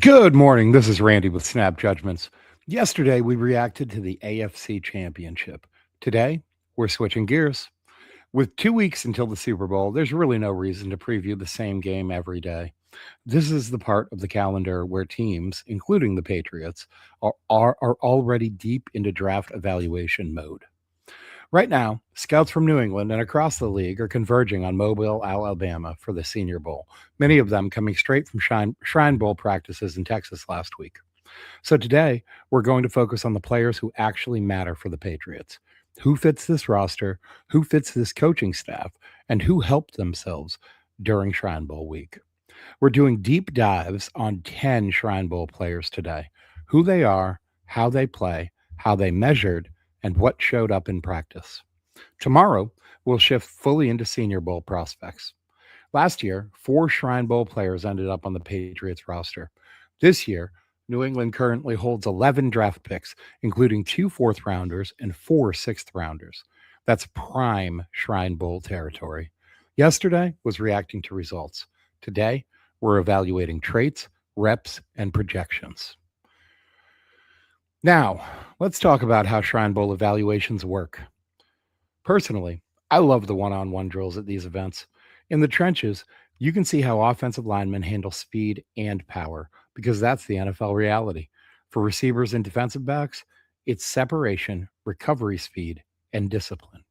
Good morning. This is Randy with Snap Judgments. Yesterday, we reacted to the AFC Championship. Today, we're switching gears. With 2 weeks until the Super Bowl, there's really no reason to preview the same game every day. This is the part of the calendar where teams, including the Patriots, are already deep into draft evaluation mode. Right now, scouts from New England and across the league are converging on Mobile, Alabama for the Senior Bowl, many of them coming straight from Shrine Bowl practices in Texas last week. So today, we're going to focus on the players who actually matter for the Patriots. Who fits this roster, who fits this coaching staff, and who helped themselves during Shrine Bowl week. We're doing deep dives on 10 Shrine Bowl players today, who they are, how they play, how they measured, and what showed up in practice. Tomorrow, we'll shift fully into Senior Bowl prospects. Last year, 4 Shrine Bowl players ended up on the Patriots roster. This year, New England currently holds 11 draft picks, including 2 4th rounders and 4 6th rounders. That's prime Shrine Bowl territory. Yesterday was reacting to results. Today, we're evaluating traits, reps, and projections. Now, let's talk about how Shrine Bowl evaluations work. Personally, I love the one on one drills at these events. In the trenches, you can see how offensive linemen handle speed and power because that's the NFL reality. For receivers and defensive backs, it's separation, recovery speed, and discipline.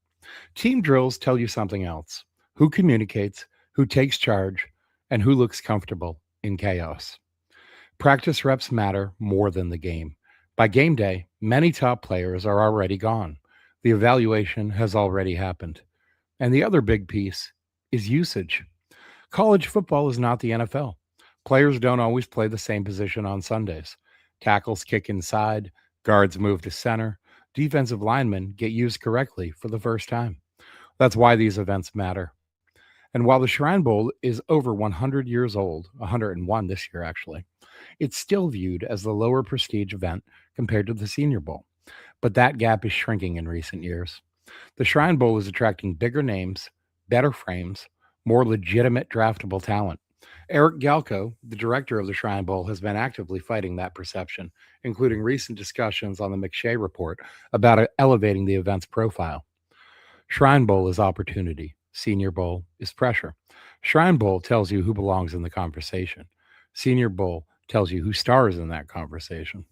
Team drills tell you something else: who communicates, who takes charge, and who looks comfortable in chaos. Practice reps matter more than the game. By game day, many top players are already gone. The evaluation has already happened. And the other big piece is usage. College football is not the NFL. Players don't always play the same position on Sundays. Tackles kick inside, guards move to center, defensive linemen get used correctly for the first time. That's why these events matter. And while the Shrine Bowl is over 100 years old, 101 this year actually, it's still viewed as the lower prestige event compared to the Senior Bowl. But that gap is shrinking in recent years. The Shrine Bowl is attracting bigger names, better frames, more legitimate draftable talent. Eric Galco, the director of the Shrine Bowl, has been actively fighting that perception, including recent discussions on the McShay report about elevating the event's profile. Shrine Bowl is opportunity. Senior Bowl is pressure. Shrine Bowl tells you who belongs in the conversation. Senior Bowl tells you who stars in that conversation.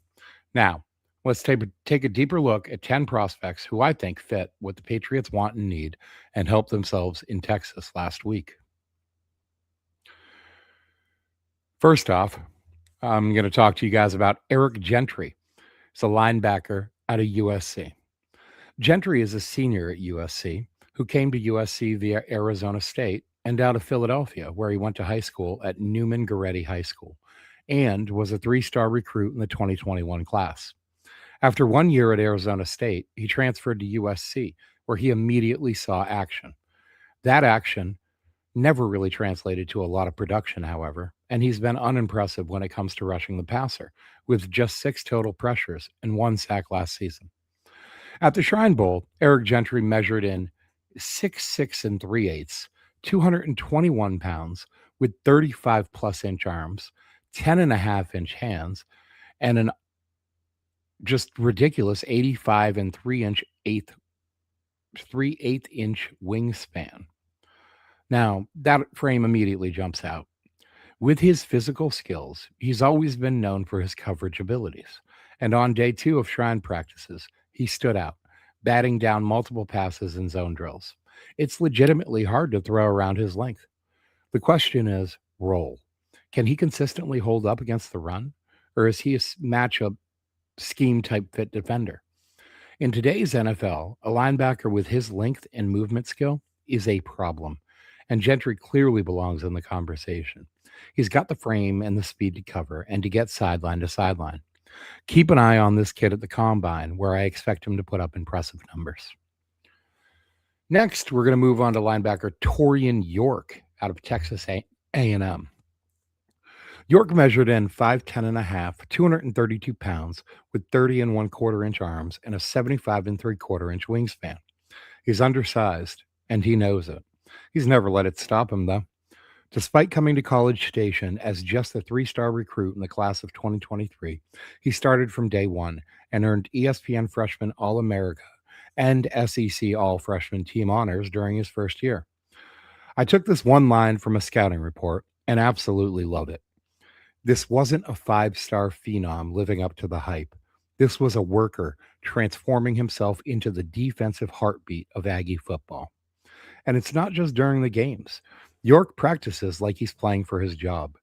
Now, let's take a deeper look at 10 prospects who I think fit what the Patriots want and need and helped themselves in Texas last week. First off, I'm going to talk to you guys about Eric Gentry. He's a linebacker out of USC. Gentry is a senior at USC who came to USC via Arizona State and out of Philadelphia, where he went to high school at Newman Goretti High School and was a 3-star recruit in the 2021 class. After 1 year at Arizona State, he transferred to USC, where he immediately saw action. That action never really translated to a lot of production, however, and he's been unimpressive when it comes to rushing the passer, with just 6 total pressures and 1 sack last season. At the Shrine Bowl, Eric Gentry measured in 6'6 and 3/8, 221 pounds, with 35 plus inch arms, 10.5 inch hands, and an just ridiculous 85 and 3/8 inch wingspan. Now, that frame immediately jumps out. With his physical skills, he's always been known for his coverage abilities. And on day 2 of Shrine practices, he stood out, batting down multiple passes in zone drills. It's legitimately hard to throw around his length. The question is role. Can he consistently hold up against the run? Or is he a matchup scheme type fit defender? In today's NFL, a linebacker with his length and movement skill is a problem, and Gentry clearly belongs in the conversation. He's got the frame and the speed to cover and to get sideline to sideline. Keep an eye on this kid at the combine, where I expect him to put up impressive numbers. Next, we're going to move on to linebacker Torian York out of Texas A&M. York measured in 5'10 and a half, 232 pounds, with 30 and 1/4 inch arms and a 75 and 3/4 inch wingspan. He's undersized, and he knows it. He's never let it stop him, though. Despite coming to College Station as just a 3-star recruit in the class of 2023, he started from day one and earned ESPN Freshman All America and SEC All Freshman team honors during his first year. I took this one line from a scouting report and absolutely love it. This wasn't a 5-star phenom living up to the hype. This was a worker transforming himself into the defensive heartbeat of Aggie football. And it's not just during the games. York practices like he's playing for his job.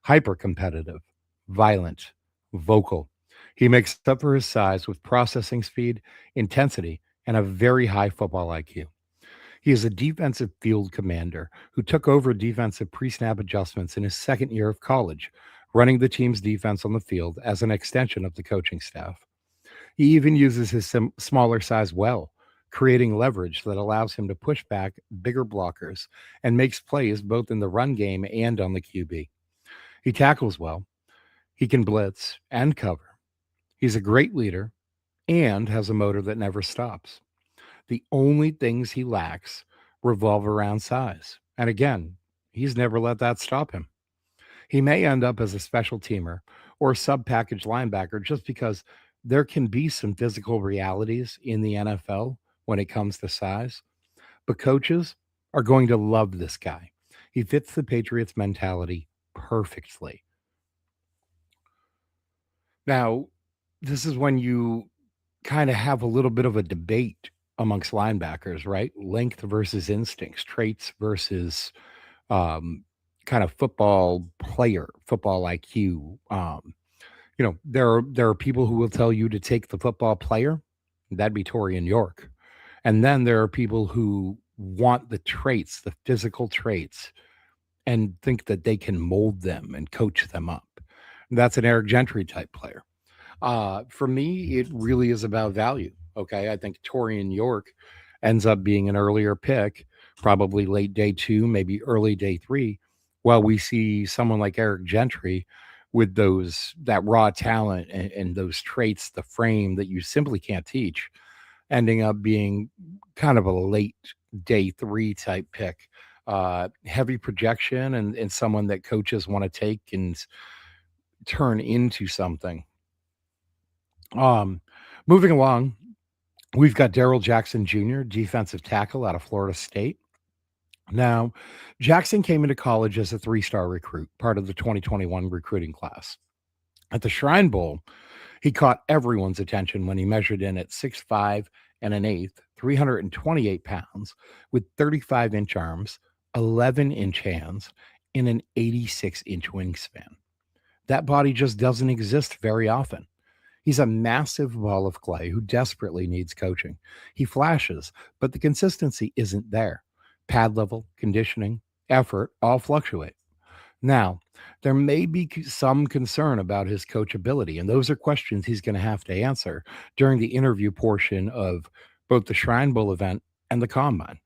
Hyper competitive, violent, vocal. He makes up for his size with processing speed, intensity, and a very high football IQ. He is a defensive field commander who took over defensive pre snap adjustments in his second year of college, running the team's defense on the field as an extension of the coaching staff. He even uses his smaller size well, creating leverage that allows him to push back bigger blockers and makes plays both in the run game and on the QB. He tackles well, he can blitz and cover. He's a great leader and has a motor that never stops. The only things he lacks revolve around size. And again, he's never let that stop him. He may end up as a special teamer or sub package linebacker just because there can be some physical realities in the NFL when it comes to size. But coaches are going to love this guy. He fits the Patriots mentality perfectly. Now, this is when you kind of have a little bit of a debate amongst linebackers, right? Length versus instincts, traits versus um, kind of football player, football IQ. There are people who will tell you to take the football player. That'd be Torian York. And then there are people who want the traits, the physical traits, and think that they can mold them and coach them up. That's an Eric Gentry type player. For me, it really is about value. Okay. I think Torian York ends up being an earlier pick, probably late day two, maybe early day three, while we see someone like Eric Gentry with that raw talent and those traits, the frame that you simply can't teach, ending up being kind of a late day three type pick. Heavy projection and someone that coaches want to take and turn into something. Um, Moving along, we've got Daryl Jackson Jr., defensive tackle out of Florida State. Now, Jackson came into college as a 3-star recruit, part of the 2021 recruiting class. At the Shrine Bowl, he caught everyone's attention when he measured in at 6'5" and an eighth, 328 pounds, with 35-inch arms, 11-inch hands, and an 86-inch wingspan. That body just doesn't exist very often. He's a massive ball of clay who desperately needs coaching. He flashes, but the consistency isn't there. Pad level, conditioning, effort all fluctuate. Now, there may be some concern about his coachability, and those are questions he's going to have to answer during the interview portion of both the Shrine Bowl event and the Combine.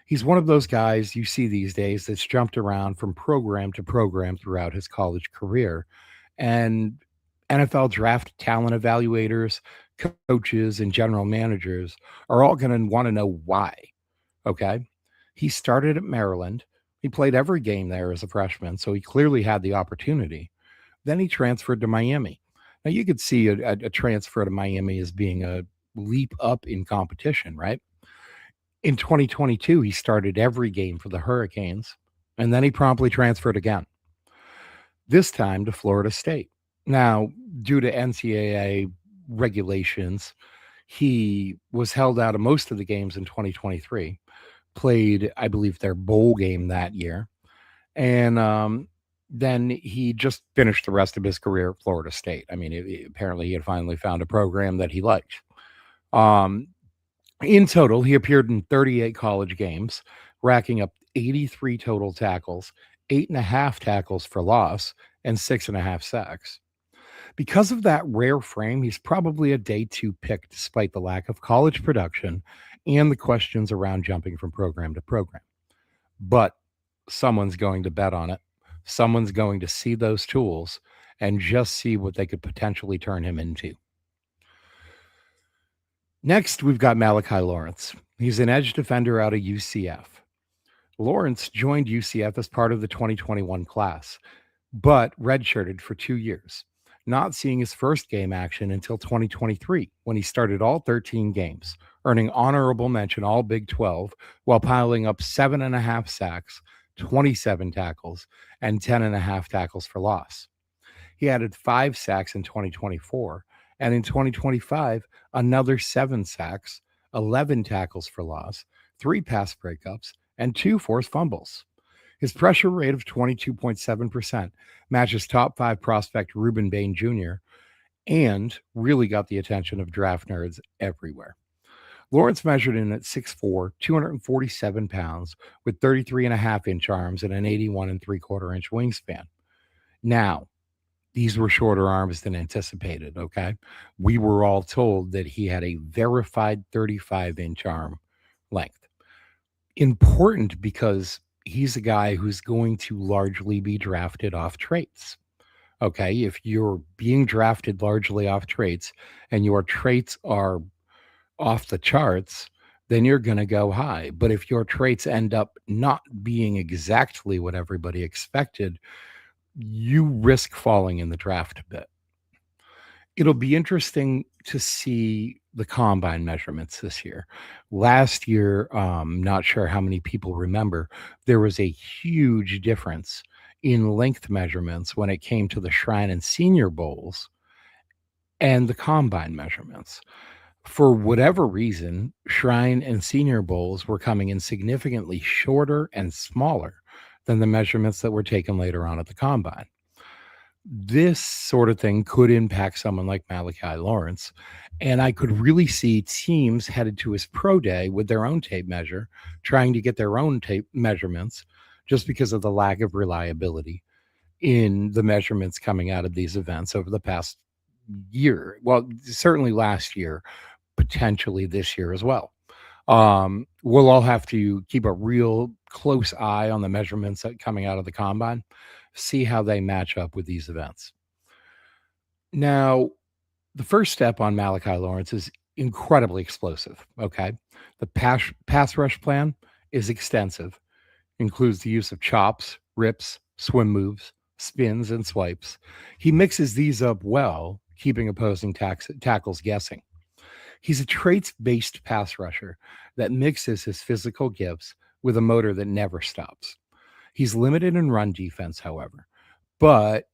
He's one of those guys you see these days that's jumped around from program to program throughout his college career. And NFL draft talent evaluators, coaches, and general managers are all going to want to know why. Okay. He started at Maryland. He played every game there as a freshman, so he clearly had the opportunity. Then he transferred to Miami. Now, you could see a transfer to Miami as being a leap up in competition, right? In 2022, he started every game for the Hurricanes, and then he promptly transferred again, this time to Florida State. Now, due to NCAA regulations, he was held out of most of the games in 2023, played, I believe, their bowl game that year. And then he just finished the rest of his career at Florida State. I mean, apparently he had finally found a program that he liked. Um, in total, he appeared in 38 college games, racking up 83 total tackles, 8.5 tackles for loss, and 6.5 sacks. Because of that rare frame, he's probably a day two pick despite the lack of college production and the questions around jumping from program to program. But someone's going to bet on it. Someone's going to see those tools and just see what they could potentially turn him into. Next, we've got Malachi Lawrence. He's an edge defender out of UCF. Lawrence joined UCF as part of the 2021 class, but redshirted for 2 years, not seeing his first game action until 2023 when he started all 13 games, earning honorable mention all Big 12 while piling up 7.5 sacks, 27 tackles, and 10.5 tackles for loss. He added 5 sacks in 2024, and in 2025, another 7 sacks, 11 tackles for loss, 3 pass breakups, and 2 forced fumbles. His pressure rate of 22.7% matches top five prospect Ruben Bain Jr. and really got the attention of draft nerds everywhere. Lawrence measured in at 6'4, 247 pounds, with 33.5 inch arms and an 81 and three-quarter inch wingspan. Now, these were shorter arms than anticipated, okay? We were all told that he had a verified 35-inch arm length. Important because he's a guy who's going to largely be drafted off traits. Okay, if you're being drafted largely off traits and your traits are off the charts, then you're going to go high. But if your traits end up not being exactly what everybody expected, you risk falling in the draft a bit. It'll be interesting to see the combine measurements this year. Last year, not sure how many people remember, there was a huge difference in length measurements when it came to the Shrine and Senior Bowls and the combine measurements. For whatever reason, Shrine and Senior Bowls were coming in significantly shorter and smaller than the measurements that were taken later on at the combine. This sort of thing could impact someone like Malachi Lawrence. And I could really see teams headed to his pro day with their own tape measure, trying to get their own tape measurements just because of the lack of reliability in the measurements coming out of these events over the past year. Well, certainly last year, potentially this year as well. We'll all have to keep a real close eye on the measurements that coming out of the combine, see how they match up with these events. Now, the first step on Malachi Lawrence is incredibly explosive. Okay. The pass rush plan is extensive, includes the use of chops, rips, swim moves, spins, and swipes. He mixes these up well, keeping opposing tackles guessing. He's a traits based pass rusher that mixes his physical gifts with a motor that never stops. He's limited in run defense, however, but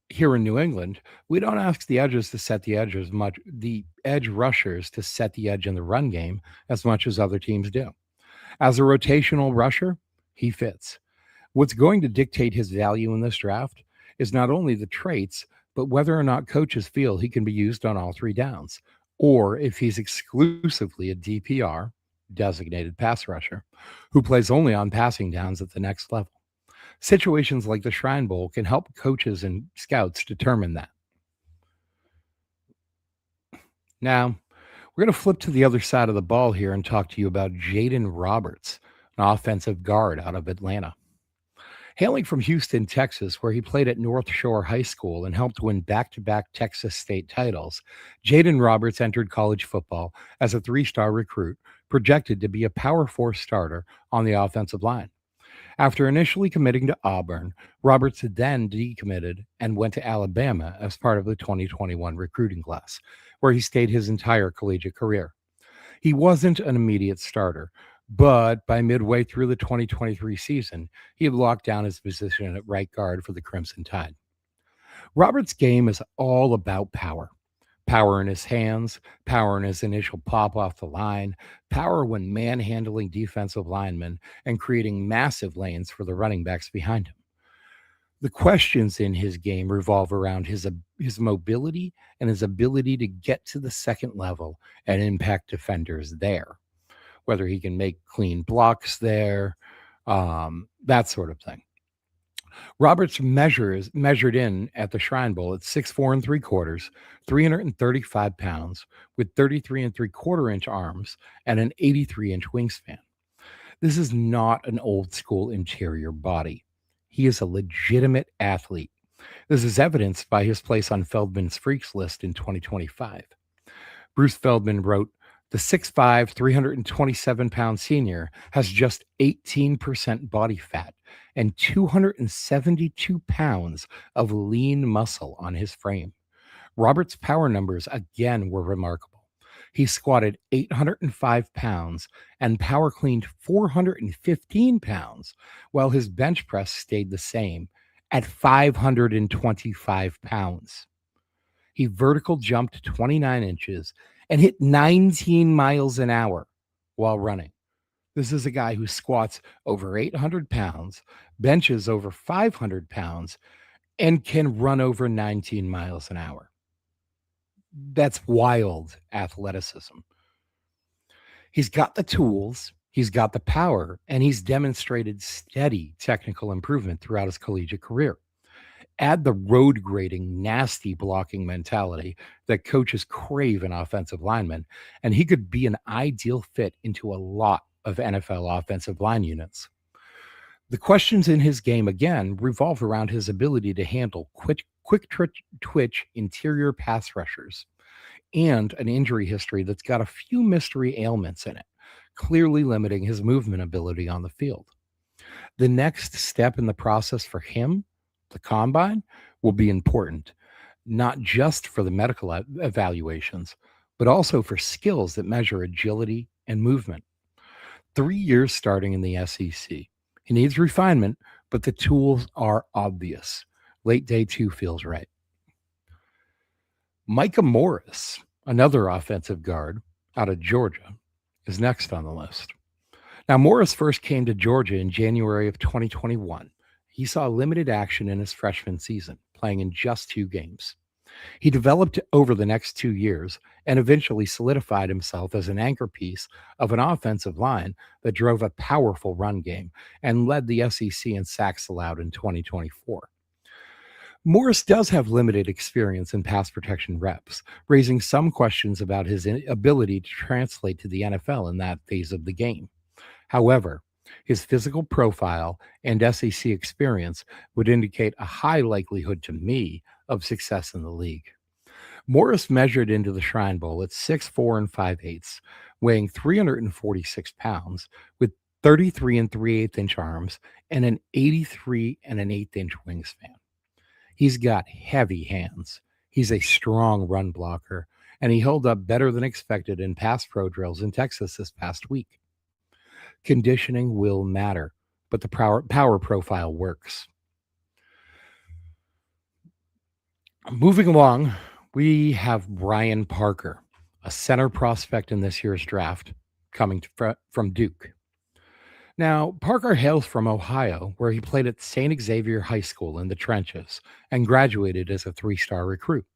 here in New England, we don't ask the edges to set the edges much, the edge rushers to set the edge in the run game as much as other teams do. As a rotational rusher, he fits. What's going to dictate his value in this draft is not only the traits, but whether or not coaches feel he can be used on all three downs, or if he's exclusively a DPR, designated pass rusher, who plays only on passing downs at the next level. Situations like the Shrine Bowl can help coaches and scouts determine that. Now, we're going to flip to the other side of the ball here and talk to you about Jaden Roberts, an offensive guard out of Atlanta. Hailing from Houston, Texas, where he played at North Shore High School and helped win back to back Texas state titles, Jaden Roberts entered college football as a 3-star recruit, projected to be a Power 4 starter on the offensive line. After initially committing to Auburn, Roberts then decommitted and went to Alabama as part of the 2021 recruiting class, where he stayed his entire collegiate career. He wasn't an immediate starter, but by midway through the 2023 season, he had locked down his position at right guard for the Crimson Tide. Roberts' game is all about power. Power in his hands, power in his initial pop off the line, power when manhandling defensive linemen and creating massive lanes for the running backs behind him. The questions in his game revolve around his mobility and his ability to get to the second level and impact defenders there, whether he can make clean blocks there, that sort of thing. Roberts measured in at the Shrine Bowl at 6'4 and 3/4, 335 pounds, with 33 and 3/4 inch arms and an 83-inch wingspan. This is not an old school interior body. He is a legitimate athlete. This is evidenced by his place on Feldman's Freaks list in 2025. Bruce Feldman wrote, The 6'5", 327-pound senior has just 18% body fat and 272 pounds of lean muscle on his frame. Robert's power numbers again were remarkable. He squatted 805 pounds and power cleaned 415 pounds, while his bench press stayed the same at 525 pounds. He vertical jumped 29 inches and hit 19 miles an hour while running. This is a guy who squats over 800 pounds, benches over 500 pounds, and can run over 19 miles an hour. That's wild athleticism. He's got the tools, he's got the power, and he's demonstrated steady technical improvement throughout his collegiate career. Add the road grading, nasty blocking mentality that coaches crave in offensive linemen, and he could be an ideal fit into a lot of NFL offensive line units. The questions in his game again revolve around his ability to handle quick twitch interior pass rushers and an injury history that's got a few mystery ailments in it, clearly limiting his movement ability on the field. The next step in the process for him, the combine, will be important, not just for the medical evaluations, but also for skills that measure agility and movement. 3 years starting in the SEC. He needs refinement, but the tools are obvious. Late day two feels right. Micah Morris, another offensive guard out of Georgia, is next on the list. Now, Morris first came to Georgia in January of 2021. He saw limited action in his freshman season, playing in just 2 games. He developed over the next 2 years and eventually solidified himself as an anchor piece of an offensive line that drove a powerful run game and led the SEC in sacks allowed in 2024. Morris does have limited experience in pass protection reps, raising some questions about his ability to translate to the NFL in that phase of the game. However, his physical profile and SEC experience would indicate a high likelihood to me of success in the league. Morris measured into the Shrine Bowl at 6'4" and 5/8, weighing 346 pounds, with 33 and 3/8 inch arms and an 83 and an 1/8 inch wingspan. He's got heavy hands. He's a strong run blocker, and he held up better than expected in pass pro drills in Texas this past week. Conditioning will matter, but the power profile works. Moving along, we have Brian Parker, a center prospect in this year's draft, coming from Duke. Now, Parker hails from Ohio, where he played at St. Xavier High School in the trenches and graduated as a 3-star recruit.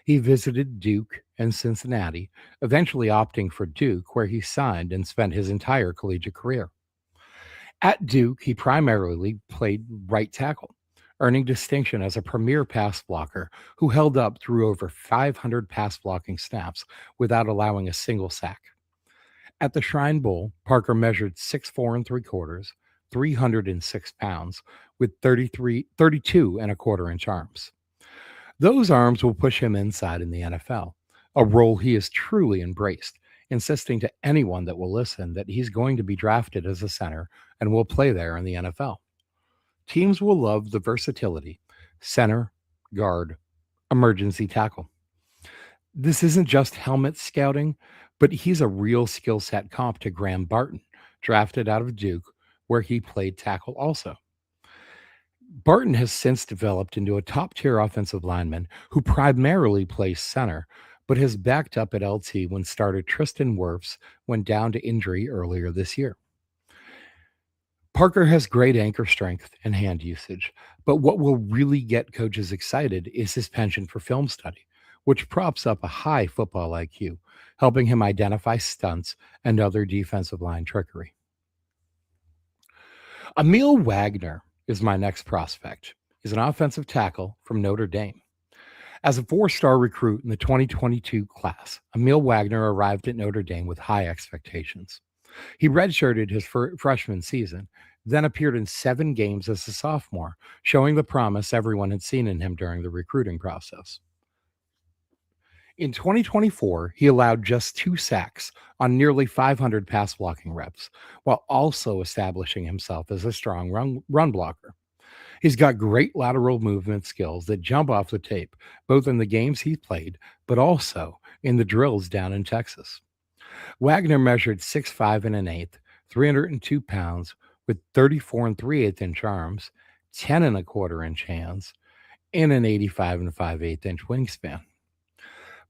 He visited Duke and Cincinnati, eventually opting for Duke, where he signed and spent his entire collegiate career. At Duke, he primarily played right tackle, earning distinction as a premier pass blocker who held up through over 500 pass blocking snaps without allowing a single sack. At the Shrine Bowl, Parker measured 6'4" and 3/4, 306 pounds, with 32 and a quarter inch arms. Those arms will push him inside in the NFL, a role he has truly embraced, insisting to anyone that will listen that he's going to be drafted as a center and will play there in the NFL. Teams will love the versatility: center, guard, emergency tackle. This isn't just helmet scouting, but he's a real skill set comp to Graham Barton, drafted out of Duke, where he played tackle also. Barton has since developed into a top tier offensive lineman who primarily plays center, but has backed up at LT when starter Tristan Wirfs went down to injury earlier this year. Parker has great anchor strength and hand usage, but what will really get coaches excited is his penchant for film study, which props up a high football IQ, helping him identify stunts and other defensive line trickery. Emil Wagner is my next prospect. He's an offensive tackle from Notre Dame. As a 4-star recruit in the 2022 class, Emil Wagner arrived at Notre Dame with high expectations. He redshirted his freshman season, then appeared in 7 games as a sophomore, showing the promise everyone had seen in him during the recruiting process. In 2024, he allowed just 2 sacks on nearly 500 pass blocking reps, while also establishing himself as a strong run blocker. He's got great lateral movement skills that jump off the tape, both in the games he's played, but also in the drills down in Texas. Wagner measured 6'5" and an eighth, 302 pounds, with 34 and 3/8 inch arms, 10 and a quarter inch hands, and an 85 and 5/8 inch wingspan.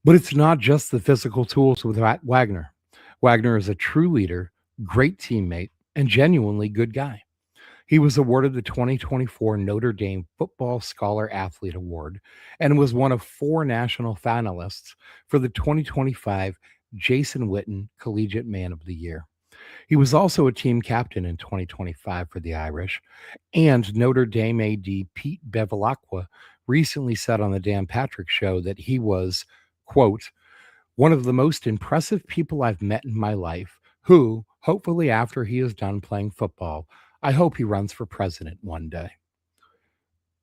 But it's not just the physical tools with Wagner. Wagner is a true leader, great teammate, and genuinely good guy. He was awarded the 2024 Notre Dame Football Scholar Athlete Award and was one of four national finalists for the 2025 Jason Witten Collegiate Man of the Year. He was also a team captain in 2025 for the Irish, and Notre Dame AD Pete Bevilacqua recently said on the Dan Patrick Show that he was, quote, one of the most impressive people I've met in my life, who, hopefully, after he is done playing football, I hope he runs for president one day.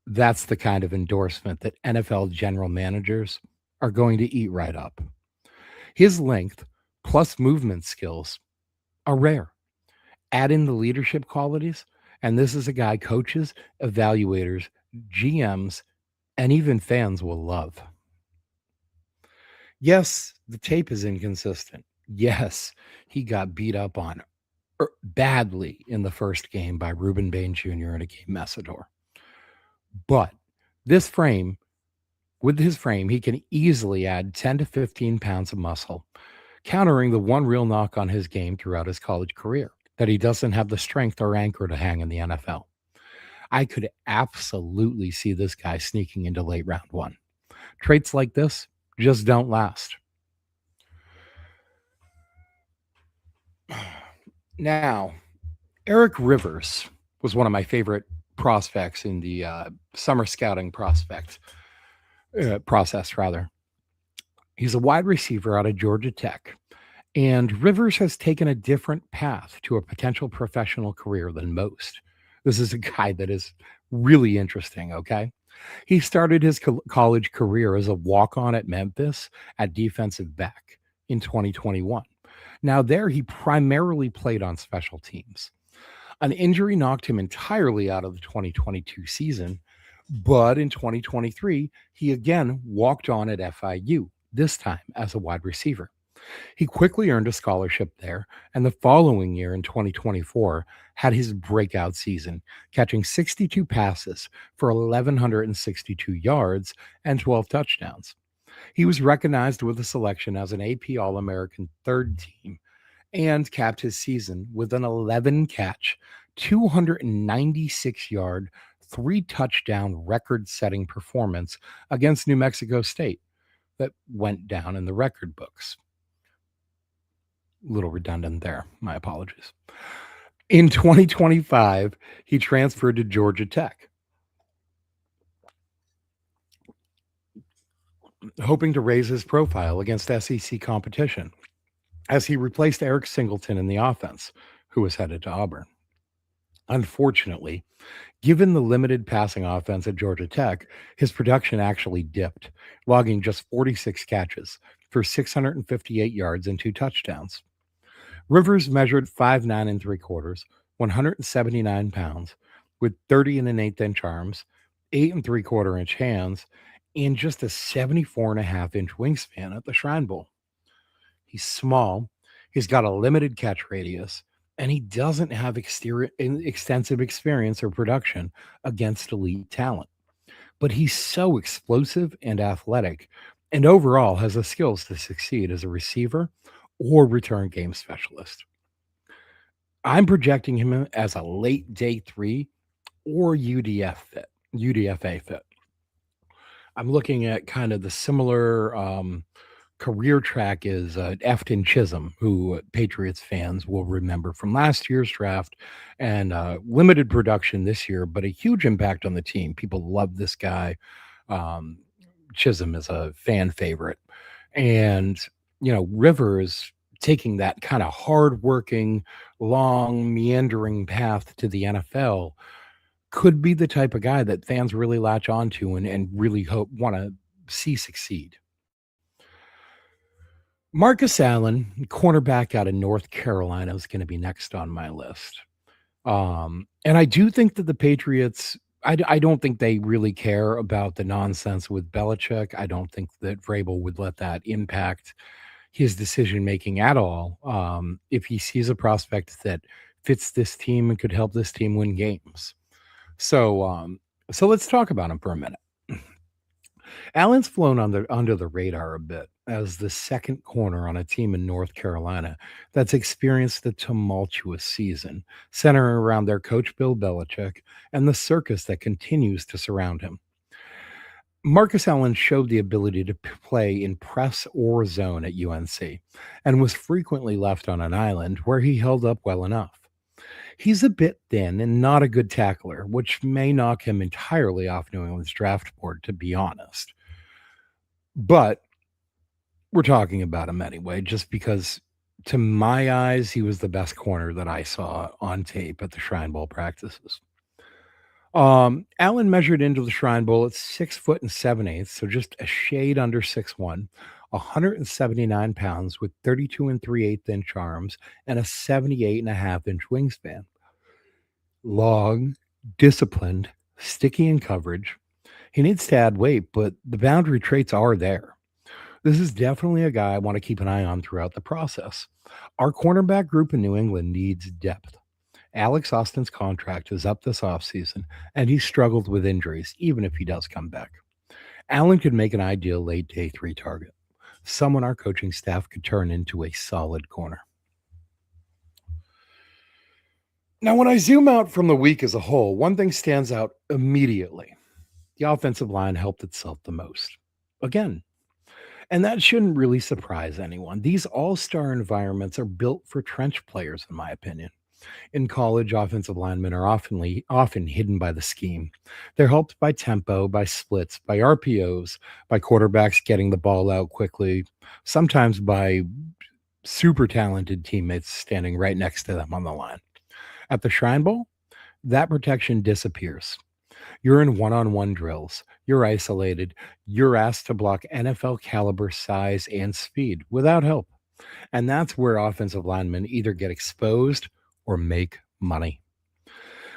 That's the kind of endorsement that NFL general managers are going to eat right up. His length plus movement skills are rare. Add in the leadership qualities, and this is a guy coaches, evaluators, GMs, and even fans will love. Yes, the tape is inconsistent. Yes, he got beat up on badly in the first game by Ruben Bain Jr. and Akeem Messidor. But this frame, with his frame, he can easily add 10 to 15 pounds of muscle, countering the one real knock on his game throughout his college career, that he doesn't have the strength or anchor to hang in the NFL. I could absolutely see this guy sneaking into late round one. Traits like this just don't last. Now, Eric Rivers was one of my favorite prospects in the summer scouting process, rather. He's a wide receiver out of Georgia Tech, and Rivers has taken a different path to a potential professional career than most. This is a guy that is really interesting, okay? He started his college career as a walk-on at Memphis at defensive back in 2021. Now, there he primarily played on special teams. An injury knocked him entirely out of the 2022 season, but in 2023, he again walked on at FIU, this time as a wide receiver. He quickly earned a scholarship there, and the following year in 2024 had his breakout season, catching 62 passes for 1,162 yards and 12 touchdowns. He was recognized with a selection as an AP All American third team and capped his season with an 11 catch, 296-yard, 3 touchdown record setting performance against New Mexico State that went down in the record books. A little redundant there. My apologies. In 2025, he transferred to Georgia Tech, hoping to raise his profile against SEC competition as he replaced Eric Singleton in the offense, who was headed to Auburn. Unfortunately, given the limited passing offense at Georgia Tech, his production actually dipped, logging just 46 catches for 658 yards and 2 touchdowns. Rivers measured 5'9" and 3/4, 179 pounds, with 30 and an eighth inch arms, 8 and 3/4 inch hands, and just a 74 and a half inch wingspan at the Shrine Bowl. He's small, he's got a limited catch radius, and he doesn't have extensive experience or production against elite talent. But he's so explosive and athletic, and overall has the skills to succeed as a receiver or return game specialist. I'm projecting him as a late day 3 or UDFA fit. I'm looking at kind of the similar career track is Efton Chisholm, who Patriots fans will remember from last year's draft, and limited production this year, but a huge impact on the team. People love this guy. Um, Chisholm is a fan favorite. And, Rivers taking that kind of hardworking, long, meandering path to the NFL could be the type of guy that fans really latch onto and really want to see succeed. Marcus Allen, cornerback out of North Carolina, is going to be next on my list. And I do think that the Patriots, I don't think they really care about the nonsense with Belichick. I don't think that Vrabel would let that impact his decision making at all. If he sees a prospect that fits this team and could help this team win games. So, so let's talk about him for a minute. Allen's flown under the radar a bit as the second corner on a team in North Carolina that's experienced a tumultuous season, centering around their coach Bill Belichick and the circus that continues to surround him. Marcus Allen showed the ability to play in press or zone at UNC and was frequently left on an island where he held up well enough. He's a bit thin and not a good tackler, which may knock him entirely off New England's draft board, to be honest. But we're talking about him anyway, just because to my eyes, he was the best corner that I saw on tape at the Shrine Bowl practices. Allen measured into the Shrine Bowl at 6 foot and 7/8, so just a shade under 6'1", 179 pounds with 32 and 3/8 inch arms and a 78.5 inch wingspan. Long, disciplined, sticky in coverage. He needs to add weight, but the boundary traits are there. This is definitely a guy I want to keep an eye on throughout the process. Our cornerback group in New England needs depth. Alex Austin's contract is up this offseason, and he's struggled with injuries, even if he does come back. Allen could make an ideal late day 3 target, someone our coaching staff could turn into a solid corner. Now, when I zoom out from the week as a whole, one thing stands out immediately. The offensive line helped itself the most. Again, and that shouldn't really surprise anyone. These all star environments are built for trench players, in my opinion. In college, offensive linemen are often hidden by the scheme. They're helped by tempo, by splits, by RPOs, by quarterbacks getting the ball out quickly, sometimes by super talented teammates standing right next to them on the line. At the Shrine Bowl, that protection disappears. You're in one on one drills. You're isolated. You're asked to block NFL caliber size and speed without help. And that's where offensive linemen either get exposed or make money.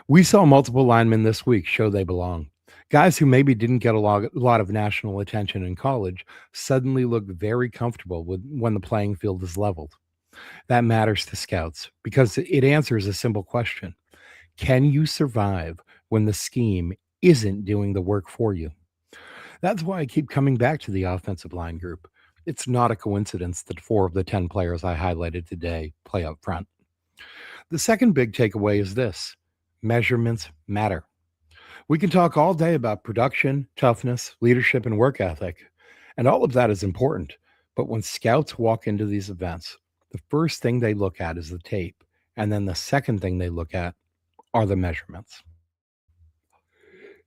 We saw multiple linemen this week show they belong. Guys who maybe didn't get a lot of national attention in college suddenly look very comfortable when the playing field is leveled. That matters to scouts because it answers a simple question. Can you survive when the scheme isn't doing the work for you? That's why I keep coming back to the offensive line group. It's not a coincidence that 4 of the 10 players I highlighted today play up front. The second big takeaway is this: measurements matter. We can talk all day about production, toughness, leadership, and work ethic, and all of that is important. But when scouts walk into these events, the first thing they look at is the tape, and then the second thing they look at are the measurements.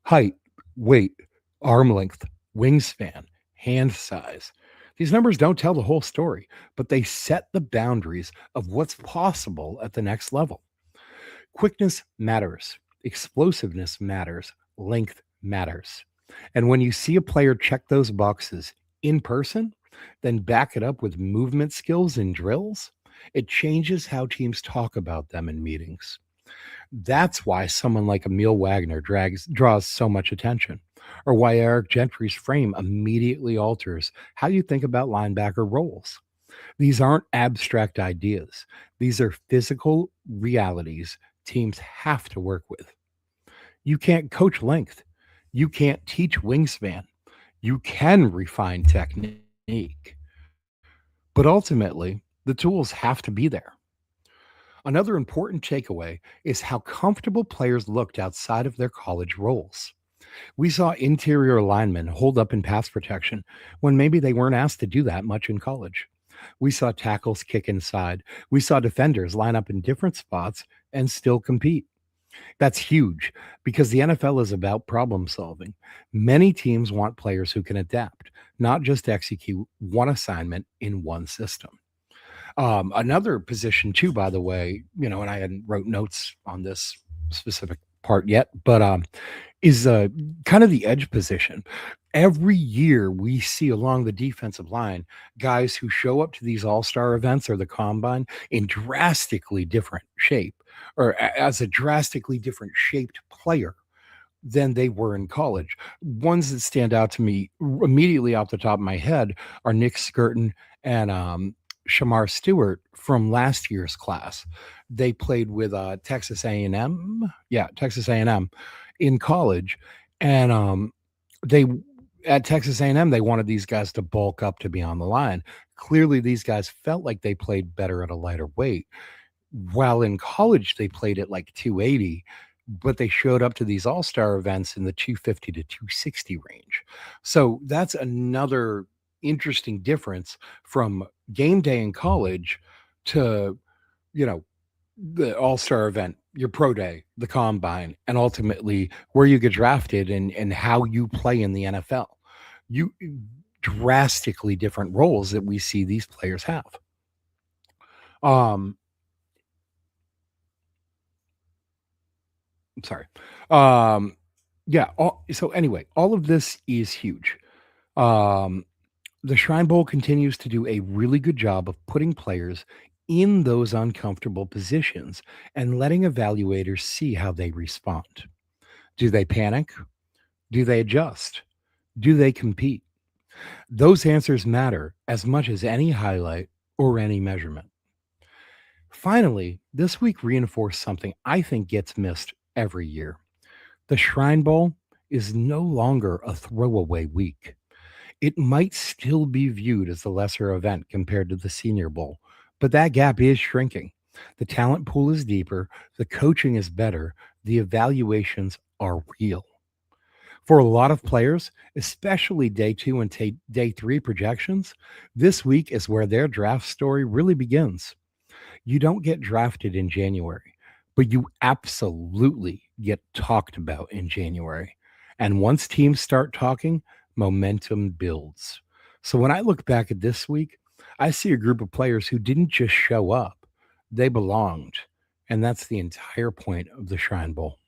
Height, weight, arm length, wingspan, hand size. These numbers don't tell the whole story, but they set the boundaries of what's possible at the next level. Quickness matters, explosiveness matters, length matters. And when you see a player check those boxes in person, then back it up with movement skills in drills, it changes how teams talk about them in meetings. That's why someone like Emil Wagner draws so much attention, or why Eric Gentry's frame immediately alters how you think about linebacker roles. These aren't abstract ideas, these are physical realities teams have to work with. You can't coach length, you can't teach wingspan, you can refine technique, but ultimately, the tools have to be there. Another important takeaway is how comfortable players looked outside of their college roles. We saw interior linemen hold up in pass protection when maybe they weren't asked to do that much in college. We saw tackles kick inside. We saw defenders line up in different spots and still compete. That's huge because the NFL is about problem solving. Many teams want players who can adapt, not just execute one assignment in one system. Another position too, by the way, and I hadn't wrote notes on this specific part yet, but is kind of the edge position. Every year we see along the defensive line guys who show up to these all-star events or the combine in drastically different shape or as a drastically different shaped player than they were in college. Ones that stand out to me immediately off the top of my head are Nick Skirton and Shamar Stewart from last year's class. They played with Texas A&M, yeah, Texas A&M in college, and they at Texas A&M they wanted these guys to bulk up to be on the line. Clearly, these guys felt like they played better at a lighter weight while in college, they played at like 280, but they showed up to these all-star events in the 250 to 260 range. So that's another interesting difference from game day in college to, you know, the all-star event, your pro day, the combine, and ultimately where you get drafted and how you play in the NFL. You drastically different roles that we see these players have. Um, Sorry. Um, yeah. So anyway, all of this is huge. Um, the Shrine Bowl continues to do a really good job of putting players in those uncomfortable positions and letting evaluators see how they respond. Do they panic? Do they adjust? Do they compete? Those answers matter as much as any highlight or any measurement. Finally, this week reinforced something I think gets missed every year. The Shrine Bowl is no longer a throwaway week. It might still be viewed as the lesser event compared to the Senior Bowl, but that gap is shrinking. The talent pool is deeper, the coaching is better, the evaluations are real. For a lot of players, especially day two and day three projections, this week is where their draft story really begins. You don't get drafted in January, but you absolutely get talked about in January. And once teams start talking, momentum builds. So when I look back at this week, I see a group of players who didn't just show up, they belonged. And that's the entire point of the Shrine Bowl.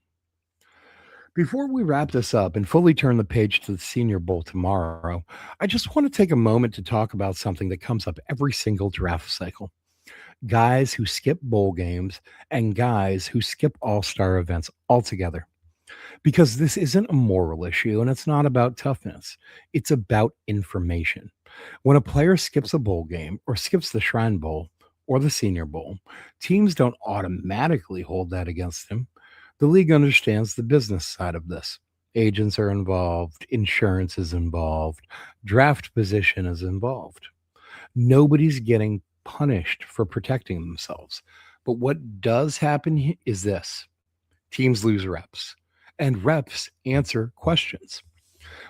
Before we wrap this up and fully turn the page to the Senior Bowl tomorrow, I just want to take a moment to talk about something that comes up every single draft cycle: guys who skip bowl games and guys who skip all-star events altogether. Because this isn't a moral issue and it's not about toughness. It's about information. When a player skips a bowl game or skips the Shrine Bowl or the Senior Bowl, teams don't automatically hold that against him. The league understands the business side of this. Agents are involved, insurance is involved, draft position is involved. Nobody's getting punished for protecting themselves. But what does happen is this: teams lose reps, and reps answer questions.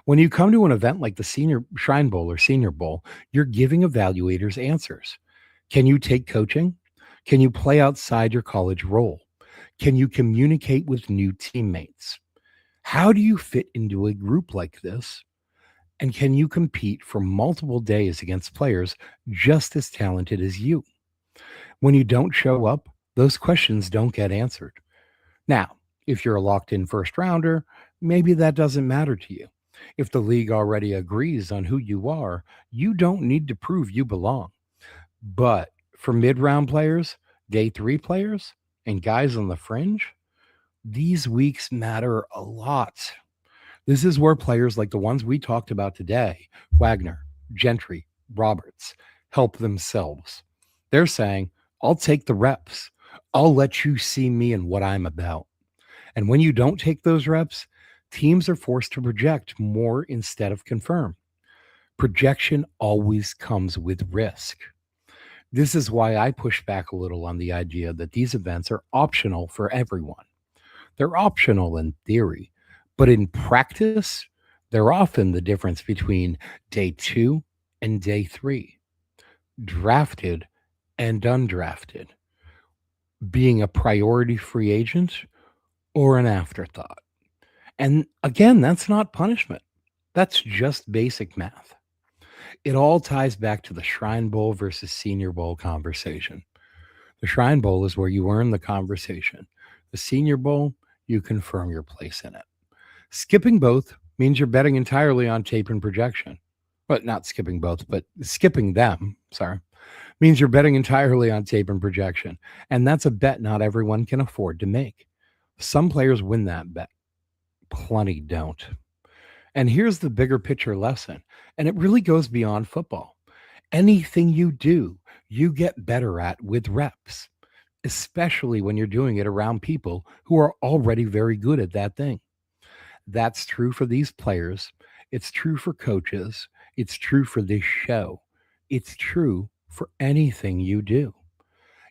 When you come to an event like the Senior Shrine Bowl or Senior Bowl, you're giving evaluators answers. Can you take coaching? Can you play outside your college role? Can you communicate with new teammates? How do you fit into a group like this? And can you compete for multiple days against players just as talented as you? When you don't show up, those questions don't get answered. Now, if you're a locked in first rounder, maybe that doesn't matter to you. If the league already agrees on who you are, you don't need to prove you belong. But for mid round players, day three players, and guys on the fringe, these weeks matter a lot. This is where players like the ones we talked about today, Wagner, Gentry, Roberts, help themselves. They're saying, I'll take the reps. I'll let you see me and what I'm about. And when you don't take those reps, teams are forced to project more instead of confirm. Projection always comes with risk. This is why I push back a little on the idea that these events are optional for everyone. They're optional in theory, but in practice, they're often the difference between day two and day three, drafted and undrafted, being a priority free agent or an afterthought. And again, that's not punishment. That's just basic math. It all ties back to the Shrine Bowl versus Senior Bowl conversation. The Shrine Bowl is where you earn the conversation. The Senior Bowl, you confirm your place in it. Skipping both means you're betting entirely on tape and projection. But not skipping both, but skipping them, sorry, means you're betting entirely on tape and projection. And that's a bet not everyone can afford to make. Some players win that bet, plenty don't. And here's the bigger picture lesson, and it really goes beyond football. Anything you do, you get better at with reps, especially when you're doing it around people who are already very good at that thing. That's true for these players. It's true for coaches. It's true for this show. It's true for anything you do.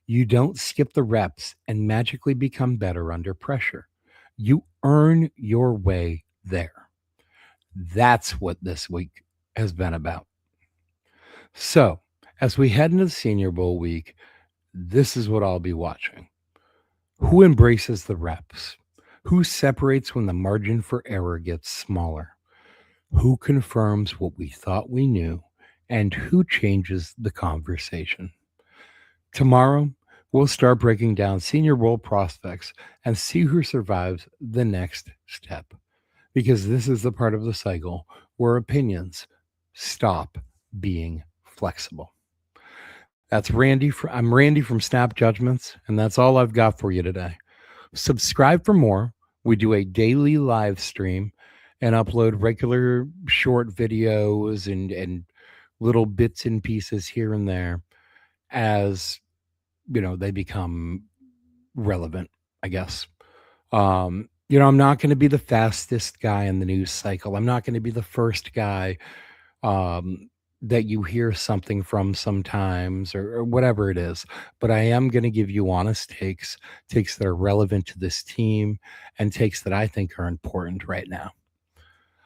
You don't skip the reps and magically become better under pressure. You earn your way there. That's what this week has been about. So, as we head into the Senior Bowl week, this is what I'll be watching. Who embraces the reps? Who separates when the margin for error gets smaller? Who confirms what we thought we knew? And who changes the conversation? Tomorrow, we'll start breaking down Senior Bowl prospects and see who survives the next step. Because this is the part of the cycle where opinions stop being flexible. That's Randy. I'm Randy from Snap Judgments, and that's all I've got for you today. Subscribe for more. We do a daily live stream and upload regular short videos and little bits and pieces here and there as they become relevant, I guess. I'm not going to be the fastest guy in the news cycle. I'm not going to be the first guy that you hear something from sometimes or whatever it is. But I am going to give you honest takes that are relevant to this team and takes that I think are important right now.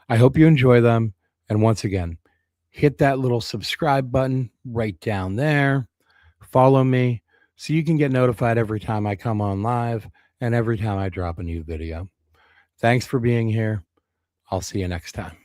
I hope you enjoy them. And once again, hit that little subscribe button right down there. Follow me so you can get notified every time I come on live and every time I drop a new video. Thanks for being here. I'll see you next time.